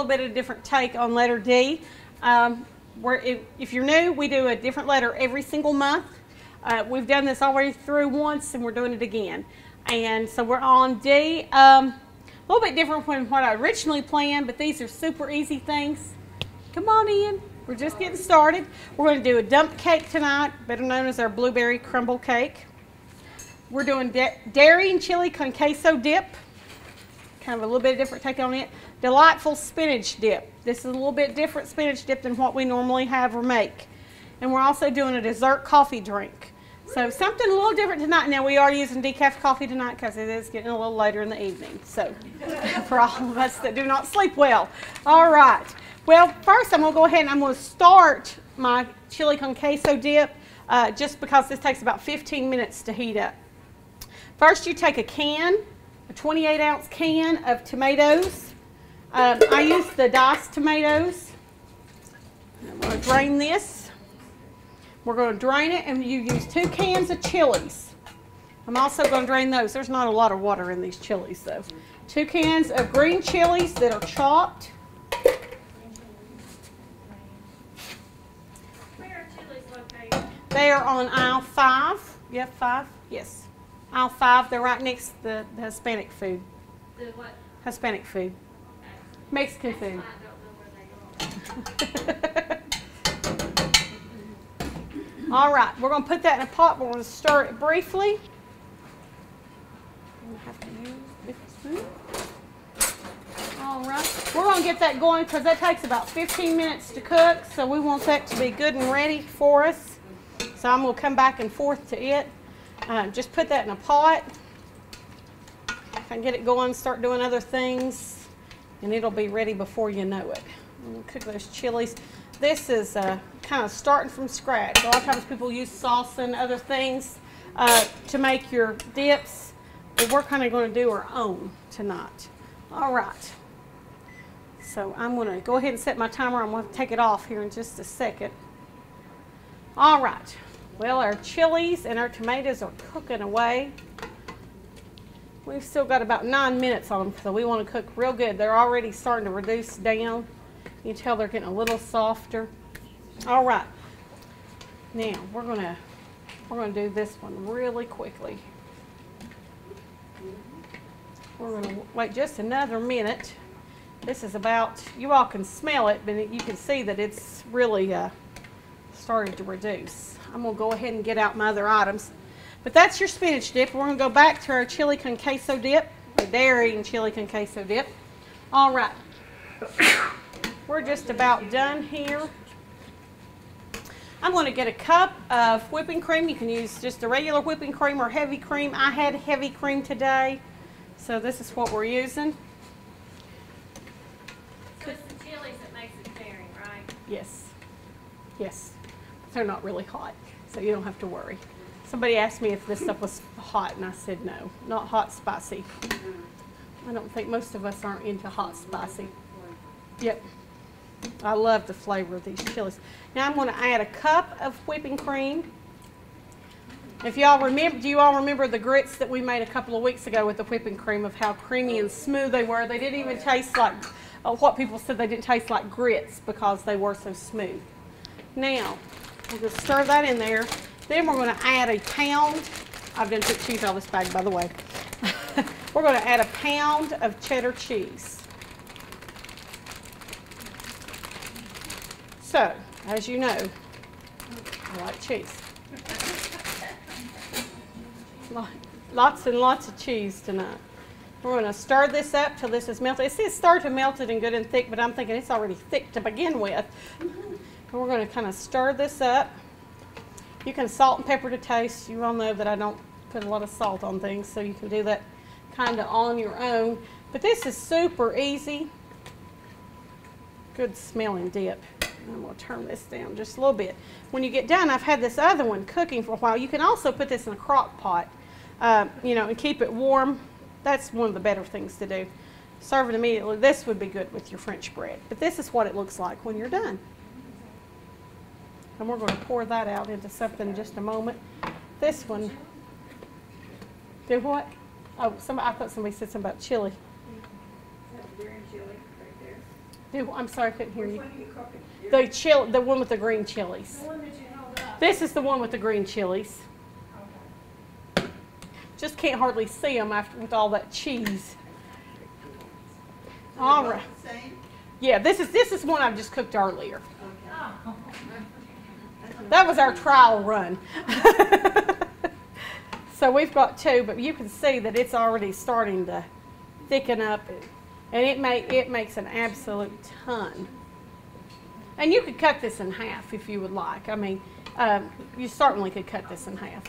little bit of a different take on letter D. If you're new, we do a different letter every single month. We've done this already through once, and we're doing it again. And so we're on D. A little bit different from what I originally planned, but these are super easy things. Come on in. We're just getting started. We're going to do a dump cake tonight, better known as our blueberry crumble cake. We're doing dairy and chili con queso dip. Kind of a little bit different take on it. Delightful spinach dip. This is a little bit different spinach dip than what we normally have or make. And we're also doing a dessert coffee drink. So something a little different tonight. Now we are using decaf coffee tonight because it is getting a little later in the evening. So for all of us that do not sleep well. All right. Well, first I'm going to go ahead and I'm going to start my chili con queso dip just because this takes about 15 minutes to heat up. First you take a 28-ounce can of tomatoes. I use the diced tomatoes. I'm going to drain this. We're going to drain it, and you use 2 cans of chilies. I'm also going to drain those. There's not a lot of water in these chilies, though. 2 cans of green chilies that are chopped. Where are chilies located? They are on aisle 5. You have 5? Yes. Aisle 5, they're right next to the Hispanic food. The what? Hispanic food. Mexican food. I don't know where they are. All right, we're going to put that in a pot. We're going to stir it briefly. I'm going to have to use this spoon. All right, we're going to get that going because that takes about 15 minutes to cook, so we want that to be good and ready for us. So I'm going to come back and forth to it. Just put that in a pot. I can get it going, start doing other things, and it'll be ready before you know it. I'm going to cook those chilies. This is kind of starting from scratch. A lot of times people use salsa and other things to make your dips, but we're kind of going to do our own tonight. All right. So I'm going to go ahead and set my timer. I'm going to take it off here in just a second. All right. Well, our chilies and our tomatoes are cooking away. We've still got about 9 minutes on them, so we want to cook real good. They're already starting to reduce down. You can tell they're getting a little softer. All right. Now we're gonna do this one really quickly. We're gonna wait just another minute. This is about, you all can smell it, but you can see that it's really started to reduce. I'm going to go ahead and get out my other items. But that's your spinach dip. We're going to go back to our chili con queso dip, the dairy and chili con queso dip. All right. We're just about done here. I'm going to get a cup of whipping cream. You can use just a regular whipping cream or heavy cream. I had heavy cream today, so this is what we're using. So it's the chilies that makes it tearing, right? Yes. Yes. They're not really hot, so you don't have to worry. Somebody asked me if this stuff was hot, and I said no, not hot spicy. I don't think most of us aren't into hot spicy. Yep. I love the flavor of these chilies. Now I'm going to add a cup of whipping cream. If y'all remember, do you all remember the grits that we made a couple of weeks ago with the whipping cream, of how creamy and smooth they were? They didn't even taste like what people said, they didn't taste like grits because they were so smooth. Now, we're going to stir that in there. Then we're going to add a pound. I've done took cheese out of this bag, by the way. We're going to add a pound of cheddar cheese. So, as you know, I like cheese. Lots and lots of cheese tonight. We're going to stir this up till this is melted. It says start to melted and good and thick, but I'm thinking it's already thick to begin with. And we're going to kind of stir this up. You can salt and pepper to taste. You all know that I don't put a lot of salt on things, so you can do that kind of on your own. But this is super easy. Good smelling dip. I'm going to turn this down just a little bit. When you get done, I've had this other one cooking for a while. You can also put this in a crock pot, you know, and keep it warm. That's one of the better things to do. Serve it immediately. This would be good with your French bread. But this is what it looks like when you're done. And we're going to pour that out into something in just a moment. This one, do what? Oh, I thought somebody said something about chili. I'm sorry, I couldn't hear Which you. one are you cooking? The one with the green chilies. The one that you held up. This is the one with the green chilies. Okay. Just can't hardly see them after with all that cheese. All right. The same? Yeah, this is one I just cooked earlier. Okay. Oh. That was our trial run. So we've got two, but you can see that it's already starting to thicken up, and it makes an absolute ton. And you could cut this in half if you would like. I mean, you certainly could cut this in half.